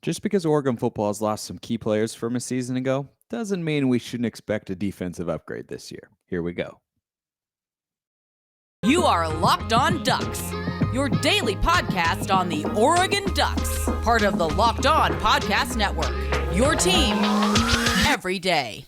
Just because Oregon football has lost some key players from a season ago doesn't mean we shouldn't expect a defensive upgrade this year. Here we go. You are Locked On Ducks, your daily podcast on the Oregon Ducks, part of the Locked On Podcast Network, your team every day.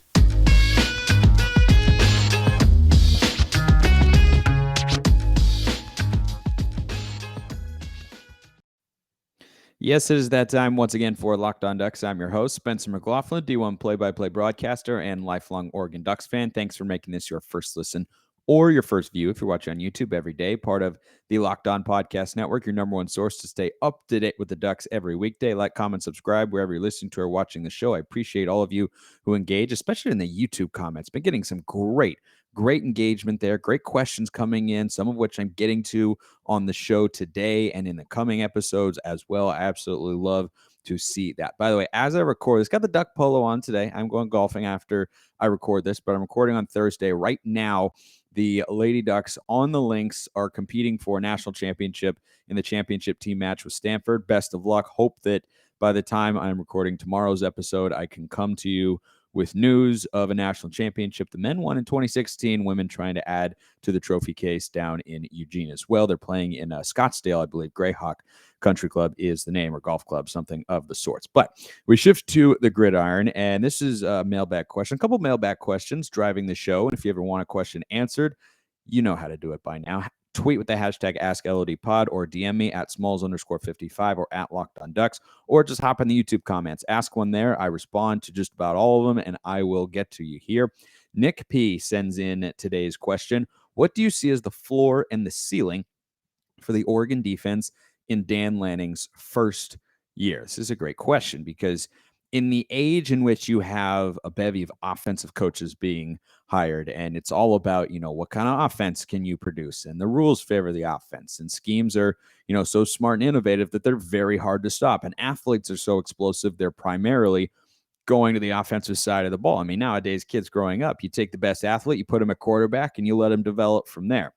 Yes, it is that time once again for Locked On Ducks. I'm your host, Spencer McLaughlin, D1 play-by-play broadcaster and lifelong Oregon Ducks fan. Thanks for making this your first listen or your first view if you're watching on YouTube every day, part of the Locked On Podcast Network, your number one source to stay up to date with the Ducks every weekday. Like, comment, subscribe wherever you're listening to or watching the show. I appreciate all of you who engage, especially in the YouTube comments. Been getting some great engagement there. Great questions coming in, some of which I'm getting to on the show today and in the coming episodes as well. I absolutely love to see that. By the way, as I record this, got the duck polo on today. I'm going golfing after I record this, but I'm recording on Thursday. Right now, the Lady Ducks on the Lynx are competing for a national championship in the championship team match with Stanford. Best of luck. Hope that by the time I'm recording tomorrow's episode, I can come to you with news of a national championship. The men won in 2016, women trying to add to the trophy case down in Eugene as well. They're playing in Scottsdale, I believe. Greyhawk Country Club is the name, or golf club, something of the sorts. But we shift to the gridiron, and this is a mailbag question. A couple mailbag questions driving the show, and if you ever want a question answered, you know how to do it by now. Tweet with the hashtag AskLODPod or DM me at Smalls_55 or at Locked On Ducks, or just hop in the YouTube comments. Ask one there. I respond to just about all of them, and I will get to you here. Nick P sends in today's question. What do you see as the floor and the ceiling for the Oregon defense in Dan Lanning's first year? This is a great question because in the age in which you have a bevy of offensive coaches being hired, and it's all about, what kind of offense can you produce? And the rules favor the offense, and schemes are, so smart and innovative that they're very hard to stop. And athletes are so explosive, they're primarily going to the offensive side of the ball. I mean, nowadays, kids growing up, you take the best athlete, you put him at quarterback, and you let him develop from there.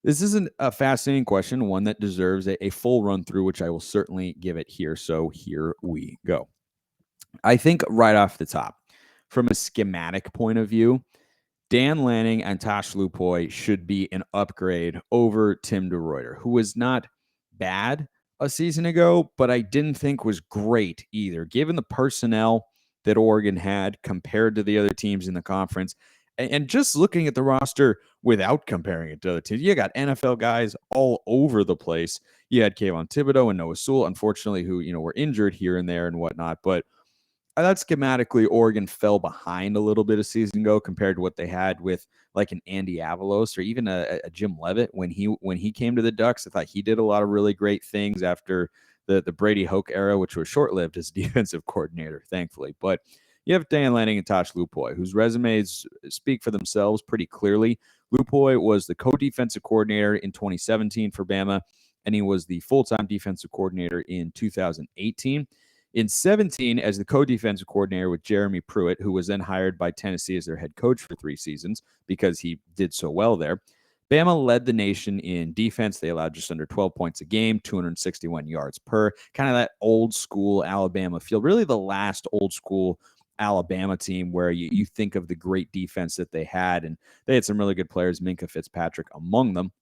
This is a fascinating question, one that deserves a full run through, which I will certainly give it here. So here we go. I think right off the top, from a schematic point of view, Dan Lanning and Tosh Lupoi should be an upgrade over Tim DeRuyter, who was not bad a season ago, but I didn't think was great either, given the personnel that Oregon had compared to the other teams in the conference. And just looking at the roster without comparing it to other teams, you got NFL guys all over the place. You had Kayvon Thibodeaux and Noah Sewell, unfortunately, who, were injured here and there and whatnot. But I thought schematically, Oregon fell behind a little bit a season ago compared to what they had with like an Andy Avalos or even a Jim Leavitt when he came to the Ducks. I thought he did a lot of really great things after the Brady Hoke era, which was short-lived as defensive coordinator, thankfully. But you have Dan Lanning and Tosh Lupoi, whose resumes speak for themselves pretty clearly. Lupoi was the co-defensive coordinator in 2017 for Bama, and he was the full-time defensive coordinator in 2018. In 17, as the co-defensive coordinator with Jeremy Pruitt, who was then hired by Tennessee as their head coach for 3 seasons because he did so well there, Bama led the nation in defense. They allowed just under 12 points a game, 261 yards per, kind of that old school Alabama feel, really the last old school Alabama team where you think of the great defense that they had, and they had some really good players, Minkah Fitzpatrick among them.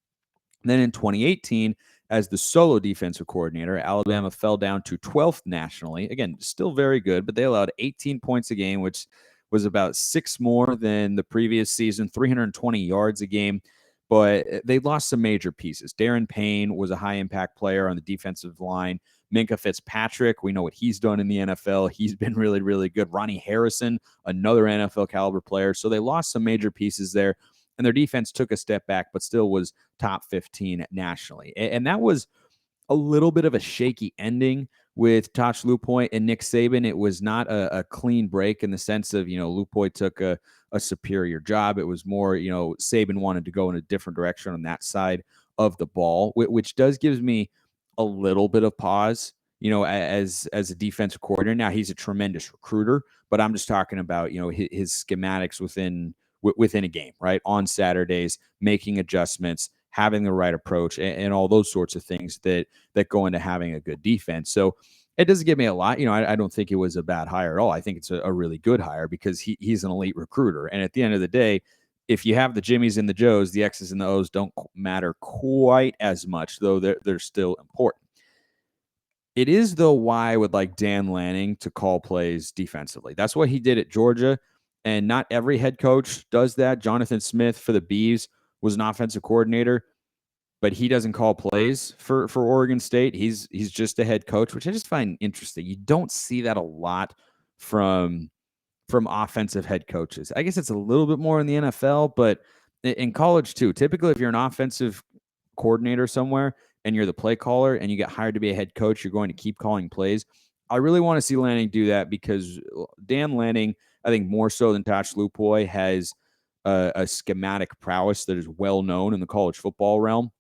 And then in 2018, as the solo defensive coordinator, Alabama fell down to 12th nationally. Again, still very good, but they allowed 18 points a game, which was about 6 more than the previous season, 320 yards a game. But they lost some major pieces. Darren Payne was a high-impact player on the defensive line. Minkah Fitzpatrick, we know what he's done in the NFL. He's been really, really good. Ronnie Harrison, another NFL caliber player. So they lost some major pieces there, and their defense took a step back, but still was top 15 nationally. And that was a little bit of a shaky ending with Tosh Lupoi and Nick Saban. It was not a clean break in the sense of, Lupoi took a superior job. It was more, Saban wanted to go in a different direction on that side of the ball, which does gives me a little bit of pause, as a defensive coordinator. Now, he's a tremendous recruiter, but I'm just talking about, his schematics within a game, right? On Saturdays, making adjustments, having the right approach, and all those sorts of things that go into having a good defense. So It doesn't give me a lot. I don't think it was a bad hire at all. I think it's a really good hire because he's an elite recruiter. And at the end of the day, if you have the Jimmies and the Joes, the X's and the O's don't matter quite as much, though they're still important. It is, though, why I would like Dan Lanning to call plays defensively. That's what he did at Georgia, and not every head coach does that. Jonathan Smith for the Bees was an offensive coordinator, but he doesn't call plays for Oregon State. He's just a head coach, which I just find interesting. You don't see that a lot from offensive head coaches. I guess it's a little bit more in the NFL, but in college too. Typically, if you're an offensive coordinator somewhere and you're the play caller and you get hired to be a head coach, you're going to keep calling plays. I really want to see Lanning do that because Dan Lanning, I think more so than Tosh Lupoi, has a schematic prowess that is well known in the college football realm.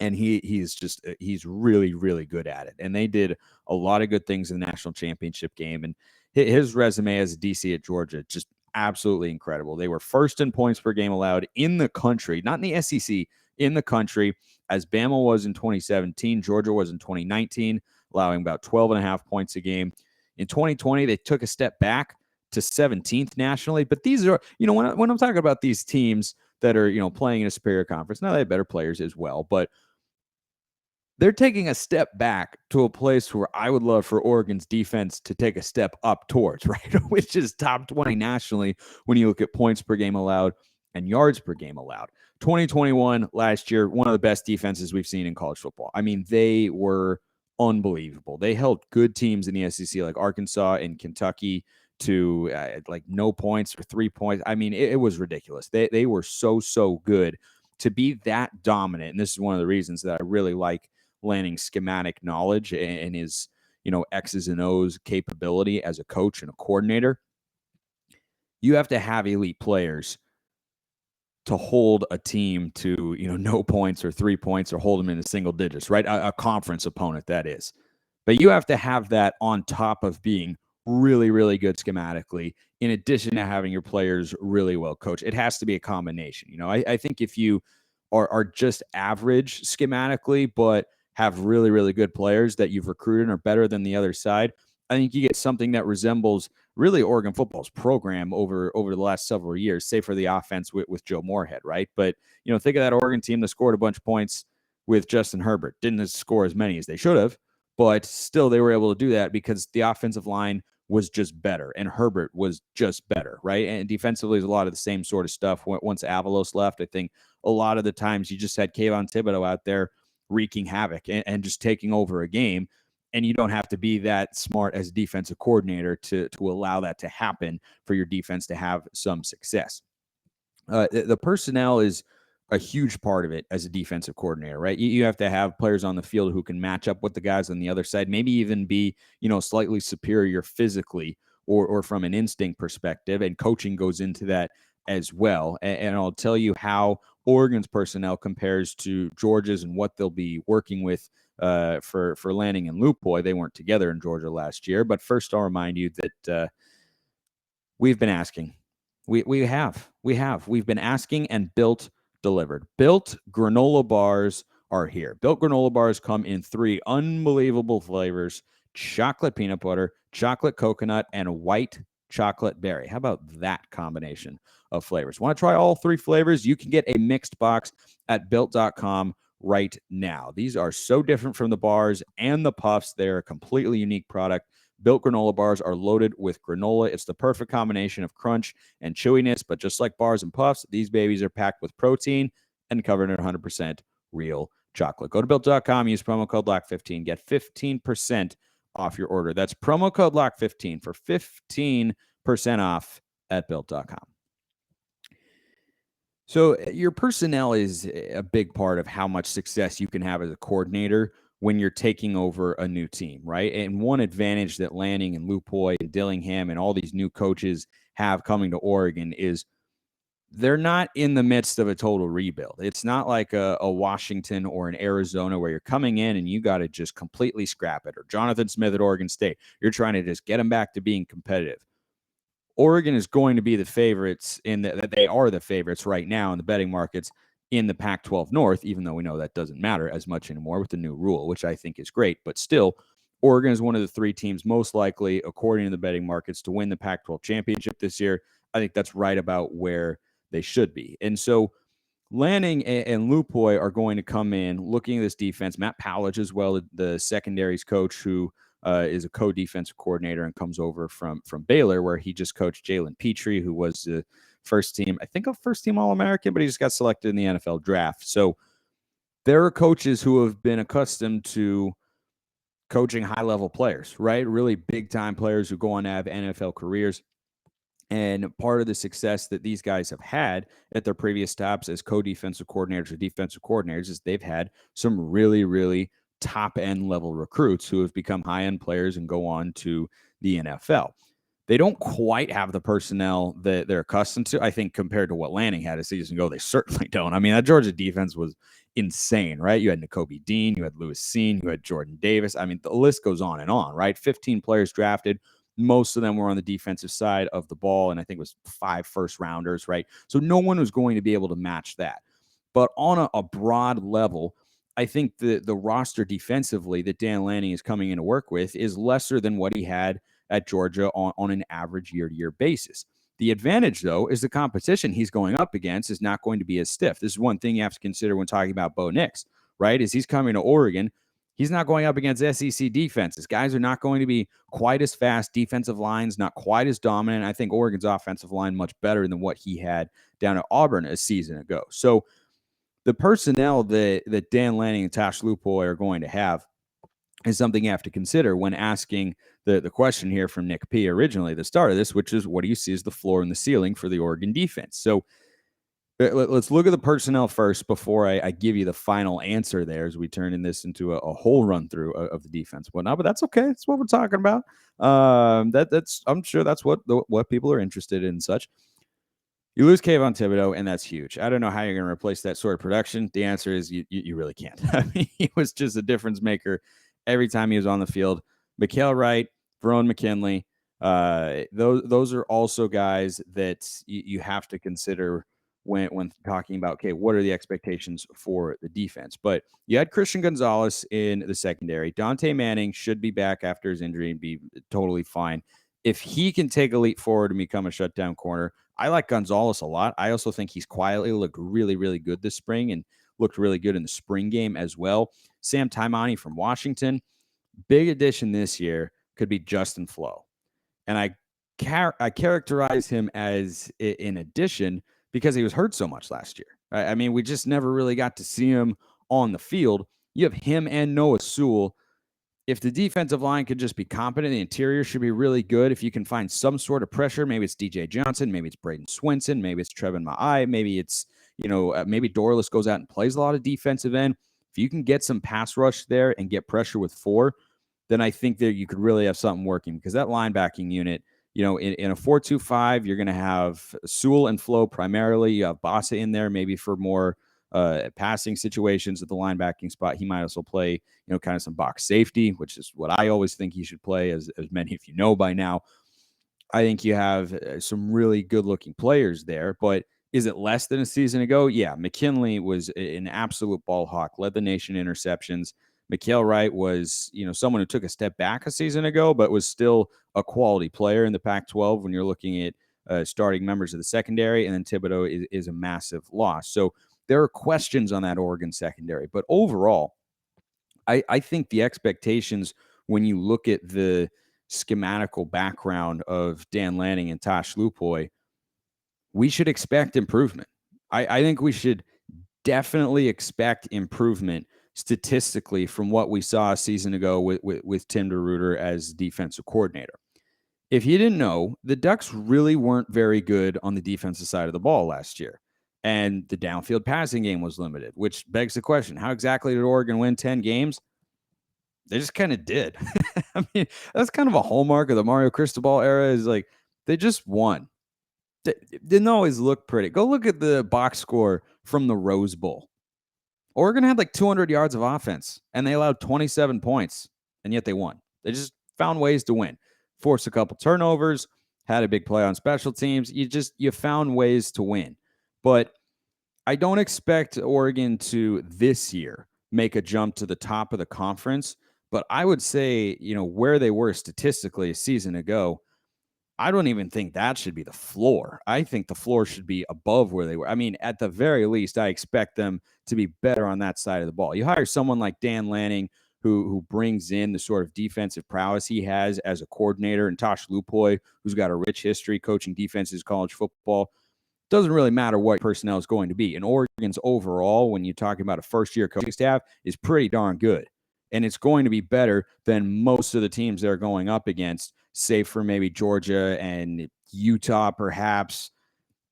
And he's really, really good at it. And they did a lot of good things in the national championship game. And his resume as a DC at Georgia, just absolutely incredible. They were first in points per game allowed in the country, not in the SEC, in the country, as Bama was in 2017. Georgia was in 2019, allowing about 12.5 points a game. In 2020, they took a step back to 17th nationally. But these are, when I'm talking about these teams that are, playing in a superior conference, now they have better players as well, but they're taking a step back to a place where I would love for Oregon's defense to take a step up towards, right? Which is top 20 nationally when you look at points per game allowed and yards per game allowed. 2021, last year, one of the best defenses we've seen in college football. I mean, they were unbelievable. They held good teams in the SEC like Arkansas and Kentucky to like no points or 3 points. I mean, it was ridiculous. They were so good to be that dominant. And this is one of the reasons that I really like Lanning's schematic knowledge and his, X's and O's capability as a coach and a coordinator. You have to have elite players to hold a team to, no points or 3 points or hold them in the single digits, right? A conference opponent, that is. But you have to have that on top of being really, really good schematically, in addition to having your players really well coached. It has to be a combination. I think if you are just average schematically, but have really, really good players that you've recruited and are better than the other side, I think you get something that resembles really Oregon football's program over the last several years, say for the offense with Joe Moorhead, right? But, think of that Oregon team that scored a bunch of points with Justin Herbert. Didn't score as many as they should have, but still they were able to do that because the offensive line was just better and Herbert was just better, right? And defensively is a lot of the same sort of stuff. Once Avalos left, I think a lot of the times you just had Kayvon Thibodeaux out there wreaking havoc and just taking over a game. And you don't have to be that smart as a defensive coordinator to allow that to happen for your defense to have some success. The personnel is a huge part of it as a defensive coordinator, right? You have to have players on the field who can match up with the guys on the other side, maybe even be, slightly superior physically or from an instinct perspective. And coaching goes into that as well. And I'll tell you how Oregon's personnel compares to Georgia's and what they'll be working with for Lanning and Lupoi. They weren't together in Georgia last year. But first, I'll remind you that we've been asking. We've been asking, and Built delivered. Built granola bars are here. Built granola bars come in 3 unbelievable flavors: chocolate peanut butter, chocolate coconut, and white chocolate berry. How about that combination of flavors? Want to try all 3 flavors? You can get a mixed box at built.com right now. These are so different from the bars and the puffs. They're a completely unique product. Built granola bars are loaded with granola. It's the perfect combination of crunch and chewiness, but just like bars and puffs, these babies are packed with protein and covered in 100% real chocolate. Go to built.com, use promo code LOCK15, get 15% off your order. That's promo code LOCK15 for 15% off at built.com. So your personnel is a big part of how much success you can have as a coordinator when you're taking over a new team, right? And one advantage that Lanning and Lupoi and Dillingham and all these new coaches have coming to Oregon is they're not in the midst of a total rebuild. It's not like a Washington or an Arizona where you're coming in and you got to just completely scrap it, or Jonathan Smith at Oregon State. You're trying to just get them back to being competitive. Oregon is going to be the favorites that they are the favorites right now in the betting markets in the Pac-12 North, even though we know that doesn't matter as much anymore with the new rule, which I think is great. But still, Oregon is one of the 3 teams most likely, according to the betting markets, to win the Pac-12 championship this year. I think that's right about where they should be. And so Lanning and Lupoi are going to come in looking at this defense. Matt Powledge as well, the secondaries coach who is a co-defensive coordinator and comes over from Baylor, where he just coached Jalen Petrie, who was the first team All-American, but he just got selected in the NFL draft. So there are coaches who have been accustomed to coaching high-level players, right? Really big-time players who go on to have NFL careers. And part of the success that these guys have had at their previous stops as co-defensive coordinators or defensive coordinators is they've had some really, really top-end level recruits who have become high-end players and go on to the NFL. They don't quite have the personnel that they're accustomed to. I think compared to what Lanning had a season ago, they certainly don't. I mean, that Georgia defense was insane, right? You had Nakobe Dean, you had Lewis Seen, you had Jordan Davis. I mean, the list goes on, right? 15 players drafted. Most of them were on the defensive side of the ball, and I think it was 5 first-rounders, right? So no one was going to be able to match that. But on a broad level, I think the roster defensively that Dan Lanning is coming in to work with is lesser than what he had at Georgia on an average year-to-year basis. The advantage, though, is the competition he's going up against is not going to be as stiff. This is one thing you have to consider when talking about Bo Nix, right? Is he's coming to Oregon. He's not going up against SEC defenses. Guys are not going to be quite as fast. Defensive lines not quite as dominant. I think Oregon's offensive line much better than what he had down at Auburn a season ago. So the personnel that Dan Lanning and Tosh Lupoi are going to have is something you have to consider when asking the question here from Nick P. originally at the start of this, which is what do you see as the floor and the ceiling for the Oregon defense? So let's look at the personnel first before I give you the final answer there as we turn in this into a whole run through of the defense. Whatnot, but that's okay. That's what we're talking about. That's I'm sure that's what people are interested in and such. You lose Kayvon Thibodeaux, and that's huge. I don't know how you're going to replace that sort of production. The answer is you really can't. I mean, he was just a difference maker every time he was on the field. Mykael Wright, Verone McKinley, those are also guys that you have to consider when talking about, okay, what are the expectations for the defense? But you had Christian Gonzalez in the secondary. Dante Manning should be back after his injury and be totally fine. If he can take a leap forward and become a shutdown corner, I like Gonzalez a lot. I also think he's quietly looked really, really good this spring and looked really good in the spring game as well. Sam Taimani from Washington, big addition this year could be Justin Flo. And I characterize him as an addition because he was hurt so much last year. Right? I mean, we just never really got to see him on the field. You have him and Noah Sewell. If the defensive line could just be competent, the interior should be really good. If you can find some sort of pressure, maybe it's DJ Johnson, maybe it's Braden Swinson, maybe it's Trevin Ma'ai, maybe it's, maybe Dorlus goes out and plays a lot of defensive end. If you can get some pass rush there and get pressure with 4, then I think that you could really have something working because that linebacking unit, in a 4-2-5, you're going to have Sewell and Flo primarily. You have Bossa in there maybe for more passing situations at the linebacking spot. He might also play, kind of some box safety, which is what I always think he should play, as many of you know by now. I think you have some really good-looking players there, but is it less than a season ago? Yeah, McKinley was an absolute ball hawk, led the nation in interceptions. Mykael Wright was, someone who took a step back a season ago, but was still a quality player in the Pac-12 when you're looking at starting members of the secondary, and then Thibodeaux is a massive loss. So there are questions on that Oregon secondary, but overall, I think the expectations when you look at the schematical background of Dan Lanning and Tosh Lupoi, we should expect improvement. I think we should definitely expect improvement statistically from what we saw a season ago with Tim DeRuyter as defensive coordinator. If you didn't know, the Ducks really weren't very good on the defensive side of the ball last year. And the downfield passing game was limited, which begs the question, how exactly did Oregon win 10 games? They just kind of did. I mean, that's kind of a hallmark of the Mario Cristobal era is like, they just won. Didn't always look pretty. Go look at the box score from the Rose Bowl. Oregon had like 200 yards of offense, and they allowed 27 points, and yet they won. They just found ways to win. Forced a couple turnovers, had a big play on special teams. You found ways to win. But I don't expect Oregon to this year make a jump to the top of the conference, But I would say, where they were statistically a season ago, I don't even think that should be the floor. I think the floor should be above where they were. I mean, at the very least, I expect them to be better on that side of the ball. You hire someone like Dan Lanning, who brings in the sort of defensive prowess he has as a coordinator, and Tosh Lupoi, who's got a rich history coaching defenses, college football. Doesn't really matter what personnel is going to be. And Oregon's overall, when you're talking about a first-year coaching staff, is pretty darn good. And it's going to be better than most of the teams they're going up against, save for maybe Georgia and Utah, perhaps.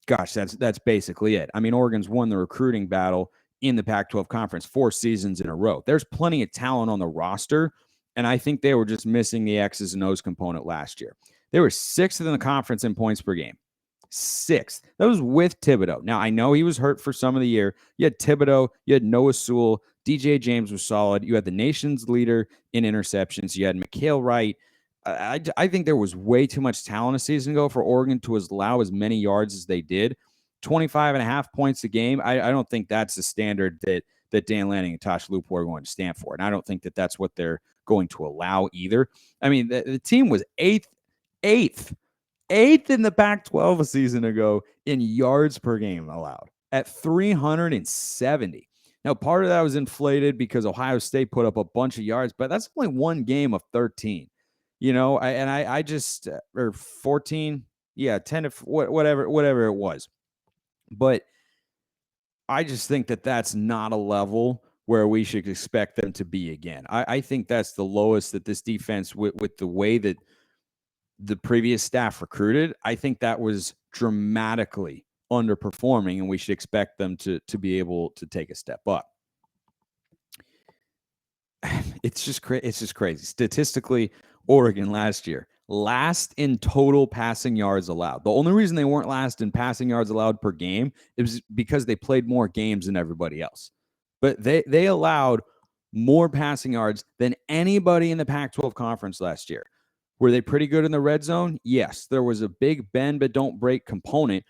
Gosh, that's basically it. I mean, Oregon's won the recruiting battle in the Pac-12 conference 4 seasons in a row. There's plenty of talent on the roster, and I think they were just missing the X's and O's component last year. They were 6th in the conference in points per game. 6th. That was with Thibodeaux. Now, I know he was hurt for some of the year. You had Thibodeaux, you had Noah Sewell, DJ James was solid. You had the nation's leader in interceptions. You had Mykael Wright. I think there was way too much talent a season ago for Oregon to allow as many yards as they did. 25.5 points a game. I don't think that's the standard that Dan Lanning and Tosh Lupoi are going to stand for. And I don't think that that's what they're going to allow either. I mean, the team was eighth in the Pac-12 a season ago in yards per game allowed at 370. Now, part of that was inflated because Ohio State put up a bunch of yards, but that's only one game of 13. I just or 14, 10 to whatever it was. But I just think that that's not a level where we should expect them to be again. I think that's the lowest that this defense, with the way that the previous staff recruited, I think that was dramatically underperforming, and we should expect them to be able to take a step up. It's just crazy. Statistically, Oregon last year, last in total passing yards allowed. The only reason they weren't last in passing yards allowed per game is because they played more games than everybody else. But they allowed more passing yards than anybody in the Pac-12 conference last year. Were they pretty good in the red zone? Yes. There was a big bend but don't break component.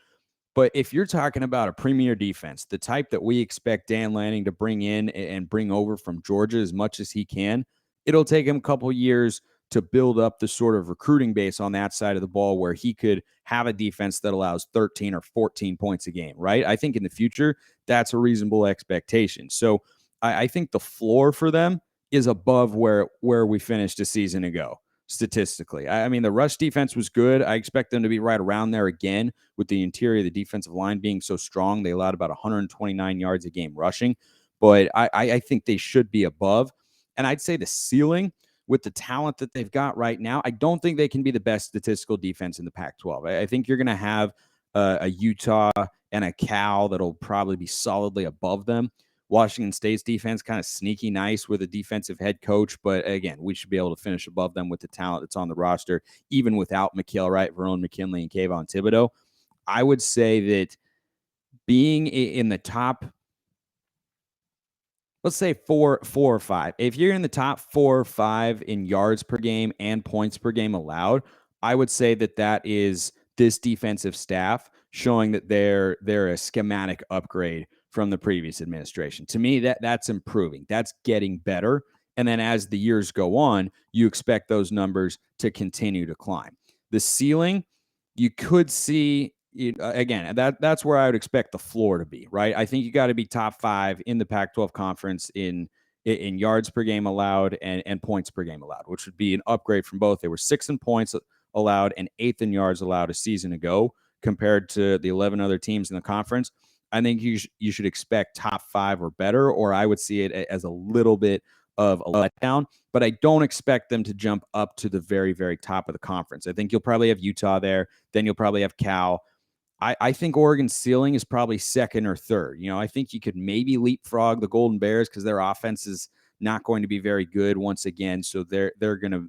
But if you're talking about a premier defense, the type that we expect Dan Lanning to bring in and bring over from Georgia as much as he can, it'll take him a couple years to build up the sort of recruiting base on that side of the ball where he could have a defense that allows 13 or 14 points a game, right? I think in the future, that's a reasonable expectation. So I think the floor for them is above where we finished a season ago. Statistically, I mean, the rush defense was good. I expect them to be right around there again with the interior of the defensive line being so strong. They allowed about 129 yards a game rushing, but I think they should be above. And I'd say the ceiling with the talent that they've got right now, I don't think they can be the best statistical defense in the Pac-12. I think you're going to have a Utah and a Cal that'll probably be solidly above them. Washington State's defense kind of sneaky nice with a defensive head coach, but again, we should be able to finish above them with the talent that's on the roster, even without Mykael Wright, Verone McKinley, and Kayvon Thibodeaux. I would say that being in the top, let's say four or five. If you're in the top 4 or 5 in yards per game and points per game allowed, I would say that is this defensive staff showing that they're a schematic upgrade from the previous administration. To me, that's improving. That's getting better. And then as the years go on, you expect those numbers to continue to climb. The ceiling, you could see, again, that's where I would expect the floor to be, right? I think you got to be top 5 in the Pac-12 conference in yards per game allowed and points per game allowed, which would be an upgrade from both. They were 6th in points allowed and 8th in yards allowed a season ago compared to the 11 other teams in the conference. I think you should expect top 5 or better, or I would see it as a little bit of a letdown, but I don't expect them to jump up to the very, very top of the conference. I think you'll probably have Utah there. Then you'll probably have Cal. I think Oregon's ceiling is probably 2nd or 3rd. I think you could maybe leapfrog the Golden Bears because their offense is not going to be very good once again. So they're going to,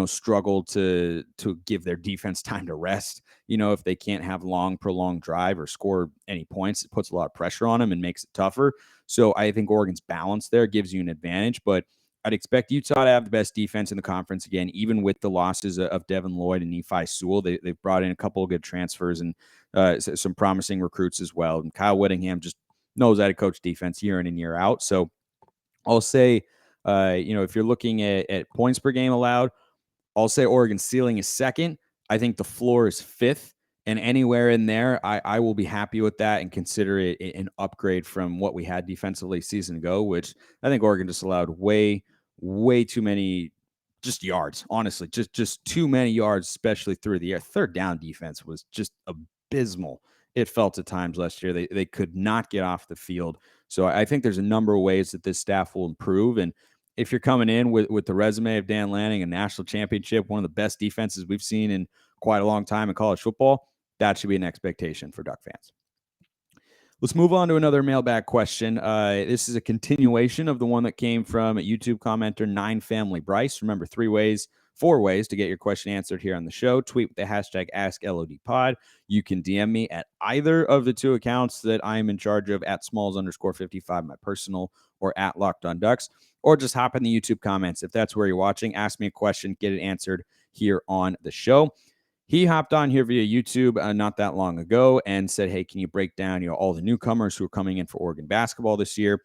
struggle to give their defense time to rest. If they can't have prolonged drive or score any points, it puts a lot of pressure on them and makes it tougher. So I think Oregon's balance there gives you an advantage, but I'd expect Utah to have the best defense in the conference again, even with the losses of Devin Lloyd and Nephi Sewell. They've brought in a couple of good transfers and some promising recruits as well. And Kyle Whittingham just knows how to coach defense year in and year out. So I'll say If you're looking at points per game allowed, I'll say Oregon's ceiling is second. I think the floor is fifth. And anywhere in there, I will be happy with that and consider it an upgrade from what we had defensively season ago, which I think Oregon just allowed way too many just yards, honestly, just too many yards, especially through the air. Third down defense was just abysmal. It felt at times last year. They could not get off the field. So I think there's a number of ways that this staff will improve. And if you're coming in with the resume of Dan Lanning, a national championship, one of the best defenses we've seen in quite a long time in college football, that should be an expectation for Duck fans. Let's move on to another mailbag question. This is a continuation of the one that came from a YouTube commenter, 9 Family Bryce. Remember, 4 ways to get your question answered here on the show. Tweet with the hashtag AskLODPod. You can DM me at either of the 2 accounts that I am in charge of, at Smalls_55, my personal, or at Locked On Ducks, or just hop in the YouTube comments. If that's where you're watching, ask me a question, get it answered here on the show. He hopped on here via YouTube not that long ago and said, hey, can you break down all the newcomers who are coming in for Oregon basketball this year?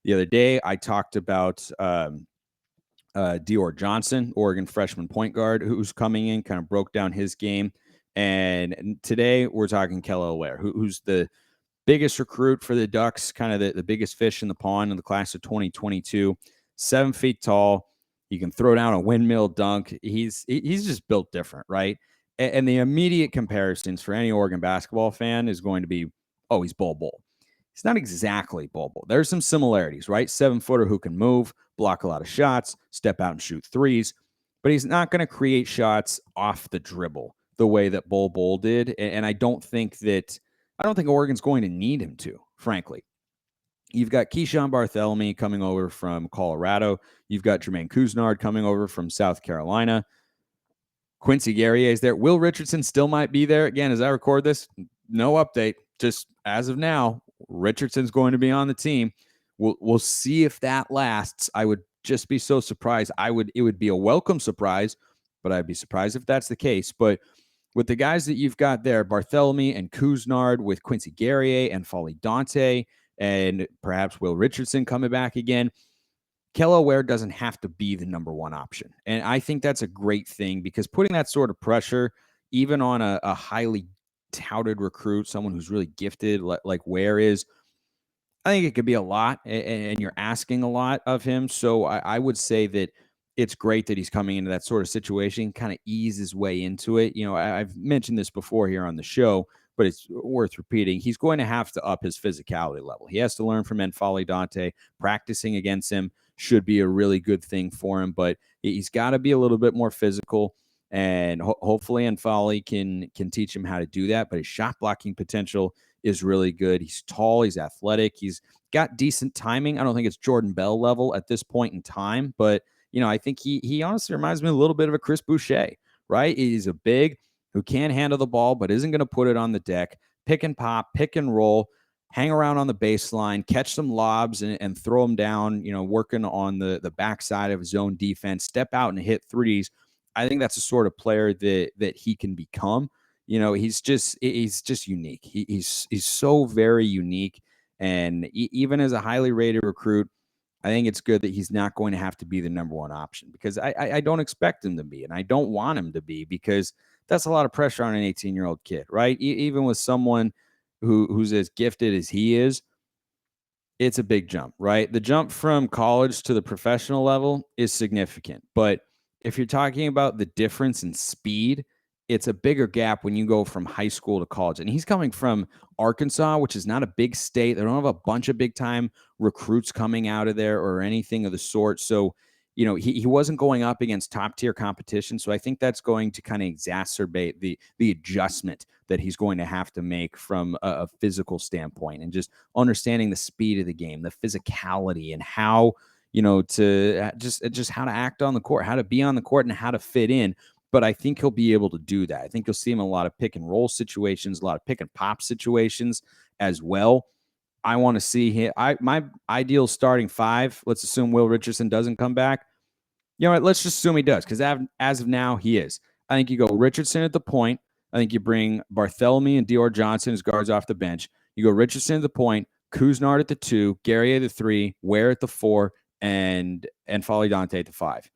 The other day, I talked about Dior Johnson, Oregon freshman point guard, who's coming in, kind of broke down his game. And today, we're talking Mykael Wright, who's the biggest recruit for the Ducks, kind of the biggest fish in the pond in the class of 2022, 7 feet tall. He can throw down a windmill dunk. He's just built different, right? And the immediate comparisons for any Oregon basketball fan is going to be, oh, he's Bol Bol. He's not exactly Bol Bol. There's some similarities, right? 7-footer who can move, block a lot of shots, step out and shoot threes, but he's not going to create shots off the dribble the way that Bol Bol did. And I don't think Oregon's going to need him to, frankly. You've got Keyshawn Barthelemy coming over from Colorado. You've got Jermaine Couisnard coming over from South Carolina. Quincy Guerrier is there. Will Richardson still might be there. Again, as I record this, no update. Just as of now, Richardson's going to be on the team. We'll see if that lasts. I would just be so surprised. It would be a welcome surprise, but I'd be surprised if that's the case. But with the guys that you've got there, Barthelemy and Couisnard, with Quincy Guerrier and Folly Dante, and perhaps Will Richardson coming back again, Mykael Wright doesn't have to be the number 1 option. And I think that's a great thing, because putting that sort of pressure, even on a highly touted recruit, someone who's really gifted like Ware is, I think it could be a lot, and you're asking a lot of him. So I would say that it's great that he's coming into that sort of situation, kind of ease his way into it. I've mentioned this before here on the show, but it's worth repeating. He's going to have to up his physicality level. He has to learn from N'Faly Dante. Practicing against him should be a really good thing for him, but he's got to be a little bit more physical, and hopefully N'Faly can teach him how to do that. But his shot blocking potential is really good. He's tall, he's athletic, he's got decent timing. I don't think it's Jordan Bell level at this point in time, but I think he honestly reminds me a little bit of a Chris Boucher, right? He's a big who can handle the ball, but isn't going to put it on the deck, pick and pop, pick and roll, hang around on the baseline, catch some lobs and throw them down, working on the backside of his own defense, step out and hit threes. I think that's the sort of player that he can become. He's just unique. He's so very unique. And even as a highly rated recruit, I think it's good that he's not going to have to be the number 1 option, because I don't expect him to be, and I don't want him to be, because that's a lot of pressure on an 18-year-old kid, right? Even with someone who's as gifted as he is, it's a big jump, right? The jump from college to the professional level is significant. But if you're talking about the difference in speed, it's a bigger gap when you go from high school to college. And he's coming from Arkansas, which is not a big state. They don't have a bunch of big-time recruits coming out of there or anything of the sort. So, he wasn't going up against top-tier competition. So I think that's going to kind of exacerbate the adjustment that he's going to have to make from a physical standpoint, and just understanding the speed of the game, the physicality, and how, to just how to act on the court, how to be on the court, and how to fit in. But I think he'll be able to do that. I think you'll see him in a lot of pick and roll situations, a lot of pick and pop situations as well. I want to see him. My ideal starting 5, let's assume Will Richardson doesn't come back. You know what? Let's just assume he does, because as of now, he is. I think you go Richardson at the point. I think you bring Barthelemy and Dior Johnson as guards off the bench. You go Richardson at the point, Couisnard at the 2, Guerrier at the 3, Ware at the 4, and Folly Dante at the 5.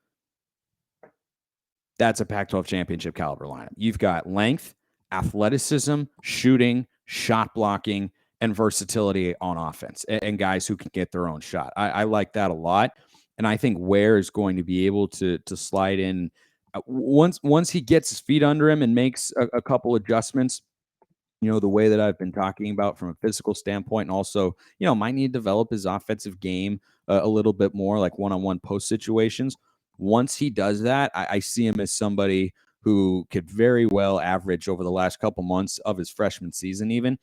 That's a Pac-12 championship caliber lineup. You've got length, athleticism, shooting, shot blocking, and versatility on offense, and guys who can get their own shot. I like that a lot, and I think Ware is going to be able to slide in once he gets his feet under him and makes a couple adjustments. The way that I've been talking about from a physical standpoint, and also, might need to develop his offensive game a little bit more, like one-on-one post situations. Once he does that, I see him as somebody who could very well average over the last couple months of his freshman season, even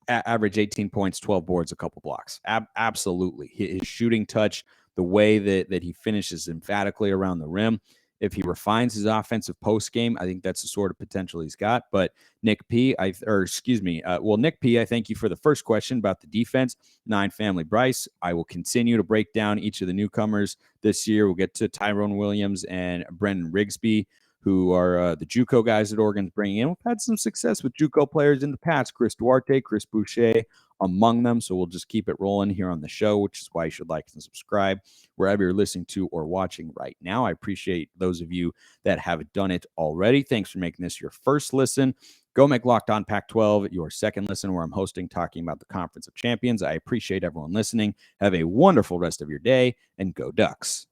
average 18 points, 12 boards, a couple blocks. Absolutely. His shooting touch, the way that he finishes emphatically around the rim. If he refines his offensive post game, I think that's the sort of potential he's got. But Nick P, Nick P, I thank you for the first question about the defense. 9 Family Bryce. I will continue to break down each of the newcomers this year. We'll get to Tyrone Williams and Brendan Rigsby, who are the JUCO guys that Oregon's bringing in. We've had some success with JUCO players in the past. Chris Duarte, Chris Boucher among them. So we'll just keep it rolling here on the show, which is why you should like and subscribe wherever you're listening to or watching right now. I appreciate those of you that have done it already. Thanks for making this your first listen. Go make Locked On Pac-12 your second listen, where I'm hosting, talking about the Conference of Champions. I appreciate everyone listening. Have a wonderful rest of your day, and go Ducks.